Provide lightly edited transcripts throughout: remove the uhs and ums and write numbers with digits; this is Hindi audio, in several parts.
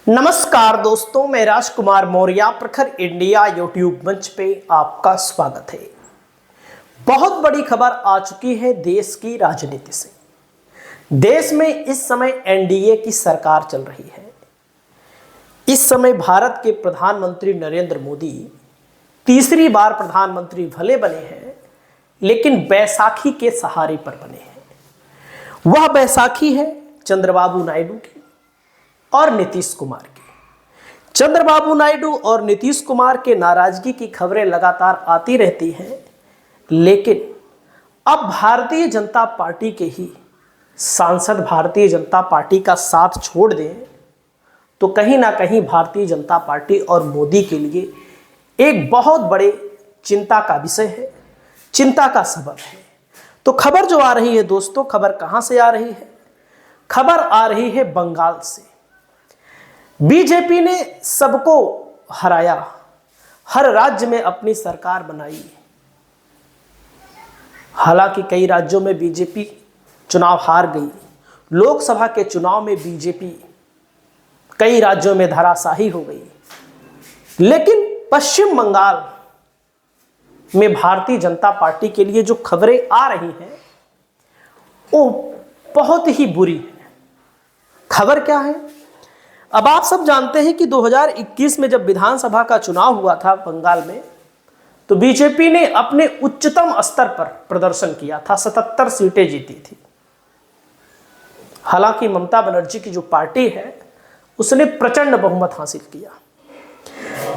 नमस्कार दोस्तों, मैं राजकुमार मौर्य प्रखर इंडिया यूट्यूब मंच पे आपका स्वागत है। बहुत बड़ी खबर आ चुकी है देश की राजनीति से। देश में इस समय एनडीए की सरकार चल रही है। इस समय भारत के प्रधानमंत्री नरेंद्र मोदी तीसरी बार प्रधानमंत्री भले बने हैं, लेकिन बैसाखी के सहारे पर बने हैं। वह बैसाखी है चंद्रबाबू नायडू की और नीतीश कुमार की। चंद्रबाबू नायडू और नीतीश कुमार के नाराजगी की खबरें लगातार आती रहती हैं, लेकिन अब भारतीय जनता पार्टी के ही सांसद भारतीय जनता पार्टी का साथ छोड़ दें तो कहीं ना कहीं भारतीय जनता पार्टी और मोदी के लिए एक बहुत बड़े चिंता का विषय है, चिंता का सबब है। तो खबर जो आ रही है दोस्तों, खबर कहां से आ रही है? खबर आ रही है बंगाल से। बीजेपी ने सबको हराया, हर राज्य में अपनी सरकार बनाई। हालांकि कई राज्यों में बीजेपी चुनाव हार गई। लोकसभा के चुनाव में बीजेपी कई राज्यों में धराशायी हो गई, लेकिन पश्चिम बंगाल में भारतीय जनता पार्टी के लिए जो खबरें आ रही हैं वो बहुत ही बुरी है। खबर क्या है? अब आप सब जानते हैं कि 2021 में जब विधानसभा का चुनाव हुआ था बंगाल में, तो बीजेपी ने अपने उच्चतम स्तर पर प्रदर्शन किया था, 77 सीटें जीती थी। हालांकि ममता बनर्जी की जो पार्टी है उसने प्रचंड बहुमत हासिल किया,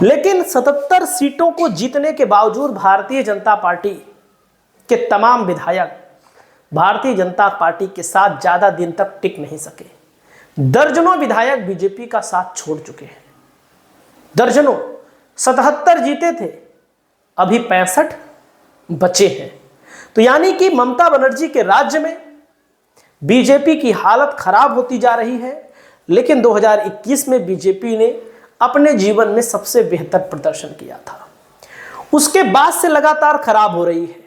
लेकिन 77 सीटों को जीतने के बावजूद भारतीय जनता पार्टी के तमाम विधायक भारतीय जनता पार्टी के साथ ज्यादा दिन तक टिक नहीं सके। दर्जनों विधायक बीजेपी का साथ छोड़ चुके हैं। दर्जनों, 77 जीते थे, अभी 65 बचे हैं। तो यानी कि ममता बनर्जी के राज्य में बीजेपी की हालत खराब होती जा रही है। लेकिन 2021 में बीजेपी ने अपने जीवन में सबसे बेहतर प्रदर्शन किया था, उसके बाद से लगातार खराब हो रही है।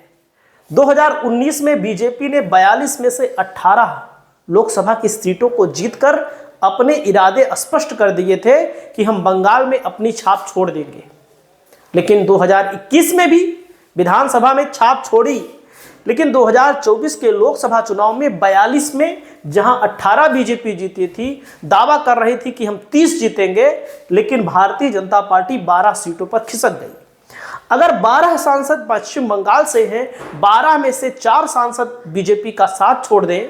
2019 में बीजेपी ने 42 में से 18 लोकसभा की सीटों को जीतकर अपने इरादे स्पष्ट कर दिए थे कि हम बंगाल में अपनी छाप छोड़ देंगे। लेकिन 2021 में भी विधानसभा में छाप छोड़ी, लेकिन 2024 के लोकसभा चुनाव में 42 में जहां 18 बीजेपी जीती थी, दावा कर रही थी कि हम 30 जीतेंगे, लेकिन भारतीय जनता पार्टी 12 सीटों पर खिसक गई। अगर 12 सांसद पश्चिम बंगाल से हैं, 12 में से 4 सांसद बीजेपी का साथ छोड़ दें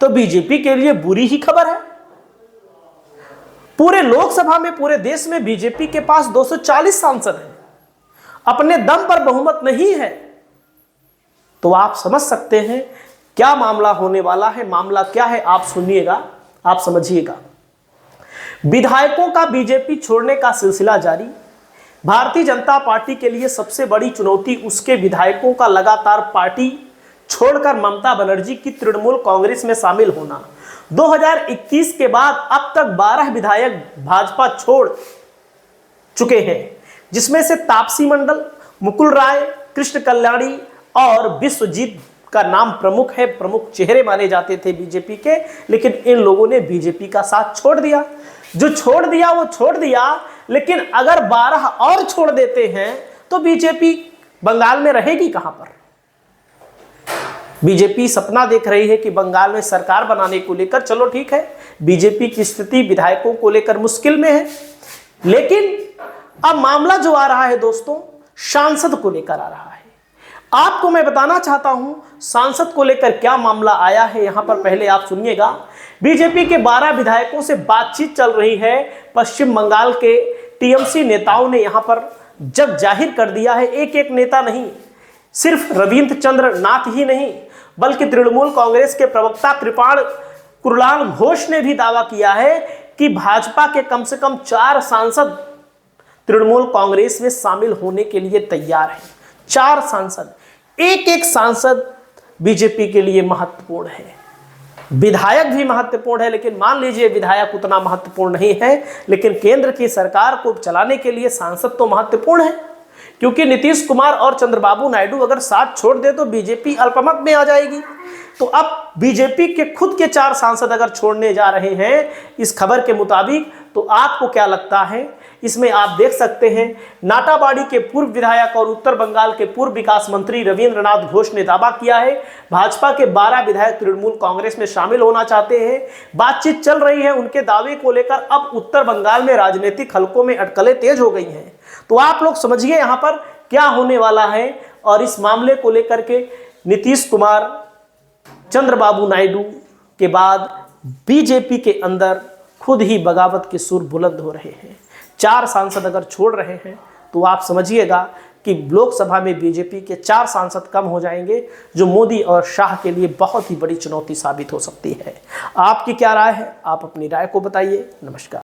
तो बीजेपी के लिए बुरी ही खबर है। पूरे लोकसभा में, पूरे देश में बीजेपी के पास 240 सांसद हैं, अपने दम पर बहुमत नहीं है। तो आप समझ सकते हैं क्या मामला होने वाला है। मामला क्या है आप सुनिएगा, आप समझिएगा। विधायकों का बीजेपी छोड़ने का सिलसिला जारी। भारतीय जनता पार्टी के लिए सबसे बड़ी चुनौती उसके विधायकों का लगातार पार्टी छोड़कर ममता बनर्जी की तृणमूल कांग्रेस में शामिल होना। 2021 के बाद अब तक 12 विधायक भाजपा छोड़ चुके हैं, जिसमें से तापसी मंडल, मुकुल राय, कृष्ण कल्याणी और विश्वजीत का नाम प्रमुख है, प्रमुख चेहरे माने जाते थे बीजेपी के। लेकिन इन लोगों ने बीजेपी का साथ छोड़ दिया। जो छोड़ दिया वो छोड़ दिया, लेकिन अगर 12 और छोड़ देते हैं तो बीजेपी बंगाल में रहेगी कहां पर? बीजेपी सपना देख रही है कि बंगाल में सरकार बनाने को लेकर, चलो ठीक है, बीजेपी की स्थिति विधायकों को लेकर मुश्किल में है, लेकिन अब मामला जो आ रहा है दोस्तों, सांसद को लेकर आ रहा है। आपको मैं बताना चाहता हूं सांसद को लेकर क्या मामला आया है। यहां पर पहले आप सुनिएगा। बीजेपी के 12 विधायकों से बातचीत चल रही है। पश्चिम बंगाल के टीएमसी नेताओं ने यहां पर जब जाहिर कर दिया है, एक एक नेता नहीं, सिर्फ रविंद्र चंद्र नाथ ही नहीं, बल्कि तृणमूल कांग्रेस के प्रवक्ता कृपाल घोष ने भी दावा किया है कि भाजपा के कम से कम 4 सांसद तृणमूल कांग्रेस में शामिल होने के लिए तैयार हैं। 4 सांसद, एक एक सांसद बीजेपी के लिए महत्वपूर्ण है। विधायक भी महत्वपूर्ण है, लेकिन मान लीजिए विधायक उतना महत्वपूर्ण नहीं है, लेकिन केंद्र की सरकार को चलाने के लिए सांसद तो महत्वपूर्ण है। क्योंकि नीतीश कुमार और चंद्रबाबू नायडू अगर साथ छोड़ दे तो बीजेपी अल्पमत में आ जाएगी। तो अब बीजेपी के खुद के 4 सांसद अगर छोड़ने जा रहे हैं इस खबर के मुताबिक, तो आपको क्या लगता है? इसमें आप देख सकते हैं नाटाबाड़ी के पूर्व विधायक और उत्तर बंगाल के पूर्व विकास मंत्री रविंद्रनाथ घोष ने दावा किया है भाजपा के 12 विधायक तृणमूल कांग्रेस में शामिल होना चाहते हैं। बातचीत चल रही है उनके दावे को लेकर। अब उत्तर बंगाल में राजनीतिक हलकों में अटकलें तेज हो गई हैं। तो आप लोग समझिए यहां पर क्या होने वाला है। और इस मामले को लेकर के नीतीश कुमार, चंद्रबाबू नायडू के बाद बीजेपी के अंदर खुद ही बगावत के सुर बुलंद हो रहे हैं। 4 सांसद अगर छोड़ रहे हैं तो आप समझिएगा कि लोकसभा में बीजेपी के 4 सांसद कम हो जाएंगे, जो मोदी और शाह के लिए बहुत ही बड़ी चुनौती साबित हो सकती है। आपकी क्या राय है? आप अपनी राय को बताइए। नमस्कार।